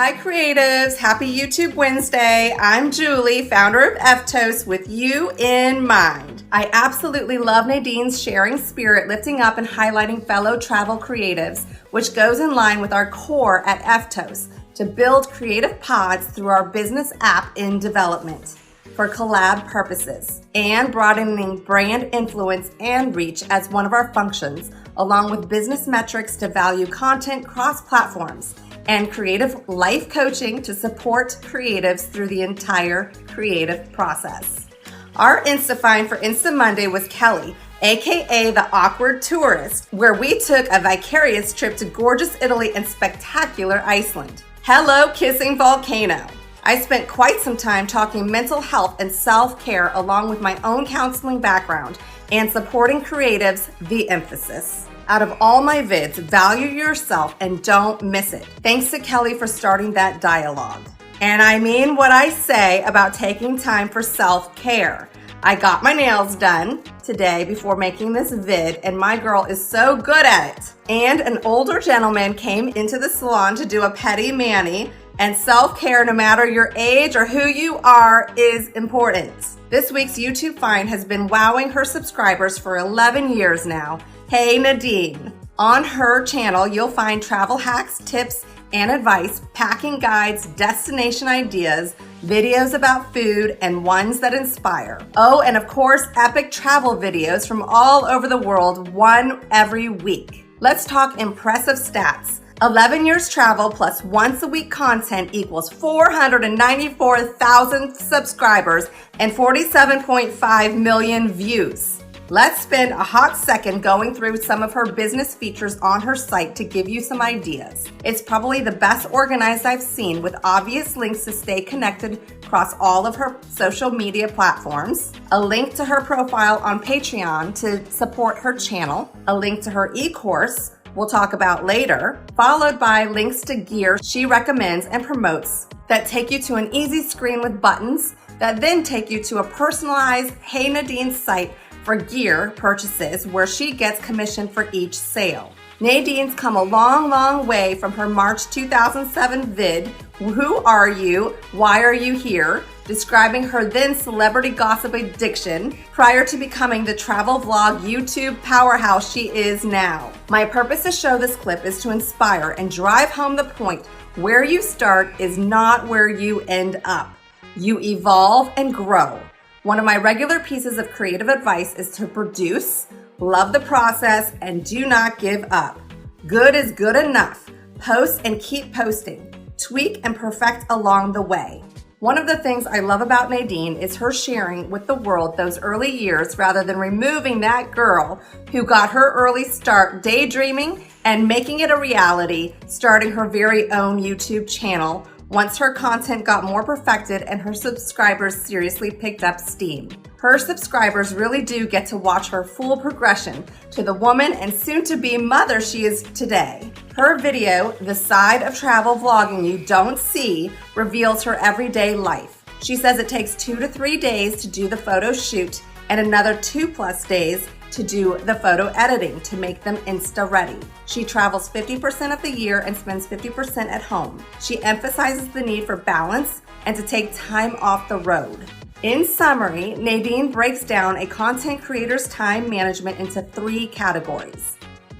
Hi creatives, happy YouTube Wednesday. I'm Julie, founder of EAFTOS, with you in mind. I absolutely love Nadine's sharing spirit, lifting up and highlighting fellow travel creatives, which goes in line with our core at EAFTOS to build creative pods through our business app in development for collab purposes and broadening brand influence and reach as one of our functions, along with business metrics to value content cross platforms and creative life coaching to support creatives through the entire creative process. Our Insta-Find for Insta Monday was Kelly, aka the Awkward Tourist, where we took a vicarious trip to gorgeous Italy and spectacular Iceland. Hello, Kissing Volcano. I spent quite some time talking mental health and self-care along with my own counseling background and supporting creatives, the emphasis. Out of all my vids, value yourself and don't miss it. Thanks to Kelly for starting that dialogue. And I mean what I say about taking time for self-care. I got my nails done today before making this vid, and my girl is so good at it. And an older gentleman came into the salon to do a pedi mani, and self-care, no matter your age or who you are, is important. This week's YouTube find has been wowing her subscribers for 11 years now. Hey Nadine. On her channel, you'll find travel hacks, tips, and advice, packing guides, destination ideas, videos about food, and ones that inspire. Oh, and of course, epic travel videos from all over the world, one every week. Let's talk impressive stats. 11 years travel plus once a week content equals 494,000 subscribers and 47.5 million views. Let's spend a hot second going through some of her business features on her site to give you some ideas. It's probably the best organized I've seen, with obvious links to stay connected across all of her social media platforms, a link to her profile on Patreon to support her channel, a link to her e-course we'll talk about later, followed by links to gear she recommends and promotes that take you to an easy screen with buttons that then take you to a personalized Hey Nadine site for gear purchases where she gets commission for each sale. Nadine's come a long, long way from her March 2007 vid, Who Are You? Why Are You Here? Describing her then celebrity gossip addiction prior to becoming the travel vlog YouTube powerhouse she is now. My purpose to show this clip is to inspire and drive home the point: where you start is not where you end up. You evolve and grow. One of my regular pieces of creative advice is to produce, love the process, and do not give up. Good is good enough. Post and keep posting. Tweak and perfect along the way. One of the things I love about Nadine is her sharing with the world those early years rather than removing that girl who got her early start daydreaming and making it a reality, starting her very own YouTube channel once her content got more perfected and her subscribers seriously picked up steam. Her subscribers really do get to watch her full progression to the woman and soon-to-be mother she is today. Her video, The Side of Travel Vlogging You Don't See, reveals her everyday life. She says it takes 2 to 3 days to do the photo shoot and another 2+ days to do the photo editing to make them Insta ready. She travels 50% of the year and spends 50% at home. She emphasizes the need for balance and to take time off the road. In summary, Nadine breaks down a content creator's time management into 3 categories: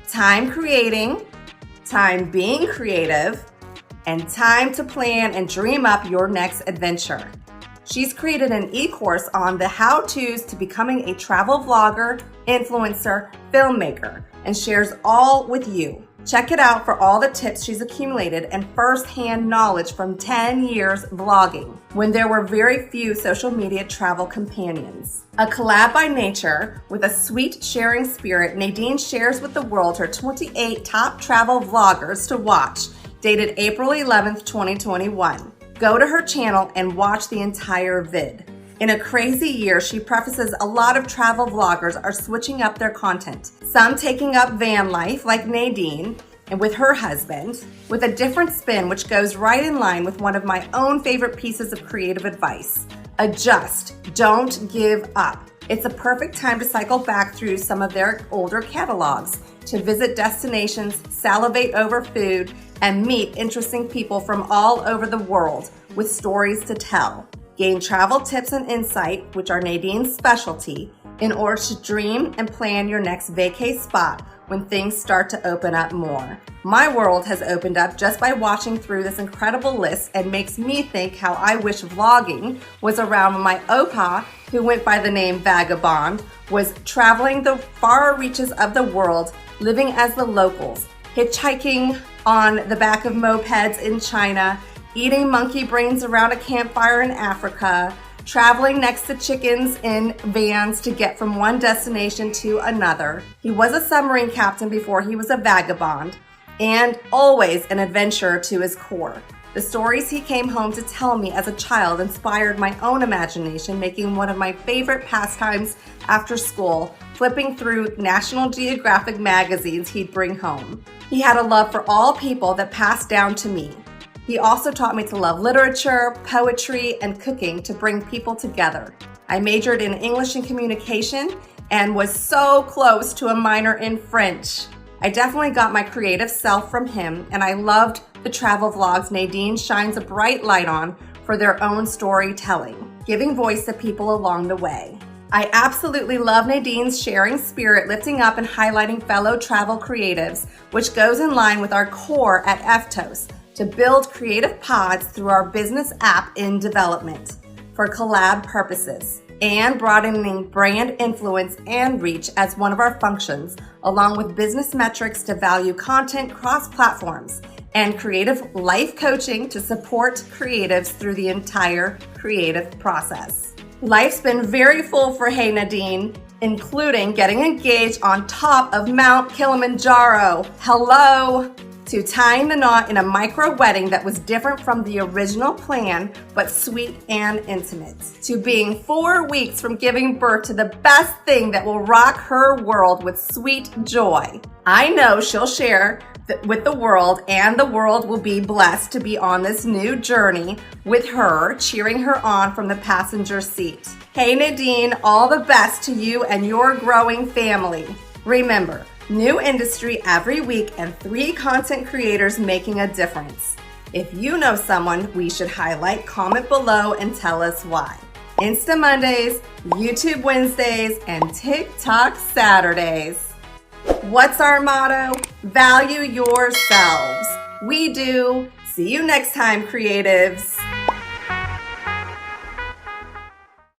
time creating, time being creative, and time to plan and dream up your next adventure. She's created an e-course on the how-tos to becoming a travel vlogger, influencer, filmmaker, and shares all with you. Check it out for all the tips she's accumulated and first-hand knowledge from 10 years vlogging, when there were very few social media travel companions. A collab by nature, with a sweet sharing spirit, Nadine shares with the world her 28 top travel vloggers to watch, dated April 11th, 2021. Go to her channel and watch the entire vid. In a crazy year, she prefaces a lot of travel vloggers are switching up their content. Some taking up van life like Nadine and with her husband, with a different spin which goes right in line with one of my own favorite pieces of creative advice. Adjust, don't give up. It's a perfect time to cycle back through some of their older catalogs, to visit destinations, salivate over food, and meet interesting people from all over the world with stories to tell. Gain travel tips and insight, which are Nadine's specialty, in order to dream and plan your next vacay spot when things start to open up more. My world has opened up just by watching through this incredible list and makes me think how I wish vlogging was around when my Opa, who went by the name Vagabond, was traveling the far reaches of the world, living as the locals, hitchhiking on the back of mopeds in China, eating monkey brains around a campfire in Africa, traveling next to chickens in vans to get from one destination to another. He was a submarine captain before he was a vagabond, and always an adventurer to his core. The stories he came home to tell me as a child inspired my own imagination, making one of my favorite pastimes after school, flipping through National Geographic magazines he'd bring home. He had a love for all people that passed down to me. He also taught me to love literature, poetry, and cooking to bring people together. I majored in English and communication and was so close to a minor in French. I definitely got my creative self from him, and I loved the travel vlogs Nadine shines a bright light on for their own storytelling, giving voice to people along the way. I absolutely love Nadine's sharing spirit, lifting up and highlighting fellow travel creatives, which goes in line with our core at EAFTOS, to build creative pods through our business app in development for collab purposes, and broadening brand influence and reach as one of our functions, along with business metrics to value content cross-platforms, and creative life coaching to support creatives through the entire creative process. Life's been very full for Hey Nadine, including getting engaged on top of Mount Kilimanjaro. Hello! To tying the knot in a micro wedding that was different from the original plan, but sweet and intimate. To being 4 weeks from giving birth to the best thing that will rock her world with sweet joy. I know she'll share with the world, and the world will be blessed to be on this new journey with her, cheering her on from the passenger seat. Hey Nadine, all the best to you and your growing family. Remember, new industry every week and 3 content creators making a difference. If you know someone we should highlight, comment below and tell us why. Insta Mondays, YouTube Wednesdays, and TikTok Saturdays. What's our motto? Value yourselves. We do. See you next time, creatives.